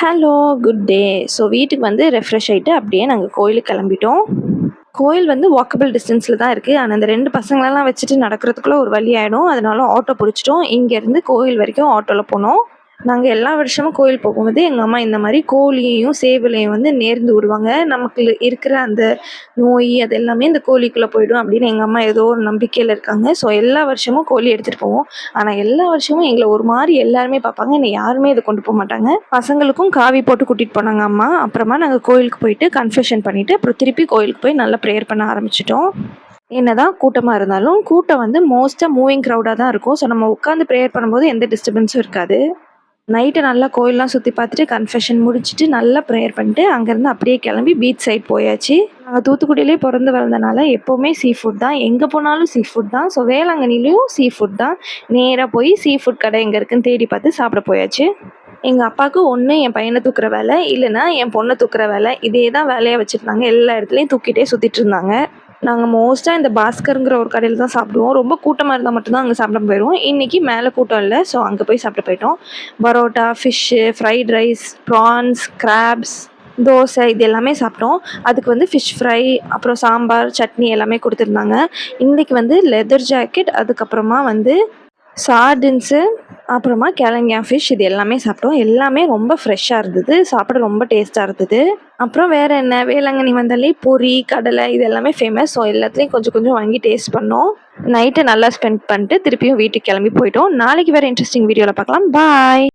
Hello, good day. So வீட்டுக்கு வந்து refresh ஆகிட்டு அப்படியே நாங்கள் கோயிலுக்கு கிளம்பிட்டோம். கோயில் வந்து வாக்கபிள் டிஸ்டன்ஸில் தான் இருக்குது. ஆனால் அந்த 2 பசங்களெல்லாம் வச்சுட்டு நடக்கிறதுக்குள்ளே ஒரு வழி ஆகிடும். அதனால ஆட்டோ பிடிச்சிட்டோம். இங்கேருந்து கோயில் வரைக்கும் ஆட்டோவில் போனோம். நாங்கள் எல்லா வருஷமும் கோயில் போகும்போது எங்கள் அம்மா இந்த மாதிரி கோழியையும் சேவலையும் வந்து நேர்ந்து விடுவாங்க. நமக்கு இருக்கிற அந்த நோய் அது எல்லாமே இந்த கோழிக்குள்ளே போயிடும் அப்படின்னு எங்கள் அம்மா ஏதோ ஒரு நம்பிக்கையில் இருக்காங்க. ஸோ எல்லா வருஷமும் கோழி எடுத்துகிட்டு போவோம். ஆனால் எல்லா வருஷமும் எங்களை ஒரு மாதிரி எல்லாருமே பார்ப்பாங்க. என்னை யாருமே இதை கொண்டு போக மாட்டாங்க. பசங்களுக்கும் காவி போட்டு கூட்டிகிட்டு போனாங்க அம்மா. அப்புறமா நாங்கள் கோயிலுக்கு போயிட்டு கன்ஃபெஷன் பண்ணிவிட்டு அப்புறம் திருப்பி கோயிலுக்கு போய் நல்லா ப்ரேயர் பண்ண ஆரம்பிச்சிட்டோம். என்னதான் கூட்டமாக இருந்தாலும் கூட்டம் வந்து மோஸ்ட்டாக மூவிங் க்ரௌடாக தான் இருக்கும். ஸோ நம்ம உட்காந்து ப்ரேயர் பண்ணும்போது எந்த டிஸ்டர்பன்ஸும் இருக்காது. நைட்டு நல்லா கோயிலெலாம் சுற்றி பார்த்துட்டு கன்ஃபெஷன் முடிச்சுட்டு நல்லா ப்ரேயர் பண்ணிட்டு அங்கேருந்து அப்படியே கிளம்பி பீச் சைட் போயாச்சு. நாங்கள் தூத்துக்குடியிலே பிறந்து வளர்ந்தனால எப்போவுமே சீ ஃபுட் தான், எங்கே போனாலும் சீ ஃபுட் தான். ஸோ வேளாங்கண்ணிலையும் சீ ஃபுட் தான். நேராக போய் சீ ஃபுட் கடை எங்கே இருக்குன்னு தேடி பார்த்து சாப்பிட போயாச்சு. எங்கள் அப்பாவுக்கு ஒன்று என் பையனை தூக்குற வேலை, இல்லைன்னா என் பொண்ணை தூக்குற வேலை, இதே தான் வேலையாக வச்சுருந்தாங்க. எல்லா இடத்துலையும் தூக்கிட்டே சுற்றிட்டு இருந்தாங்க. நாங்கள் மோஸ்ட்டாக இந்த பாஸ்கருங்கிற ஒரு கடையில் தான் சாப்பிடுவோம். ரொம்ப கூட்டமாக இருந்தால் மட்டும்தான் அங்கே சாப்பிட போயிடுவோம். இன்றைக்கி மேலே கூட்டம் இல்லை, ஸோ அங்கே போய் சாப்பிட போயிட்டோம். Parotta, fish, fried rice, prawns, crabs, dosa இது எல்லாமே சாப்பிட்டோம். அதுக்கு வந்து ஃபிஷ் ஃப்ரை, அப்புறம் சாம்பார், சட்னி எல்லாமே கொடுத்துருந்தாங்க. இன்றைக்கி வந்து லெதர் ஜாக்கெட், அதுக்கப்புறமா வந்து சார்டின்ஸு, அப்புறமா கிழங்கா ஃபிஷ் இது எல்லாமே சாப்பிட்டோம். எல்லாமே ரொம்ப ஃப்ரெஷ்ஷாக இருந்தது. சாப்பிட ரொம்ப டேஸ்ட்டாக இருந்தது. அப்புறம் வேறு என்ன, வேளாங்கண்ணி வந்தாலே பொரி, கடலை இது எல்லாமே ஃபேமஸ். ஸோ எல்லாத்துலேயும் கொஞ்சம் கொஞ்சம் வாங்கி டேஸ்ட் பண்ணோம். நைட்டு நல்லா ஸ்பெண்ட் பண்ணிட்டு திருப்பியும் வீட்டுக்கு கிளம்பி போயிட்டோம். நாளைக்கு வேறு இன்ட்ரெஸ்டிங் வீடியோவில் பார்க்கலாம். பாய்.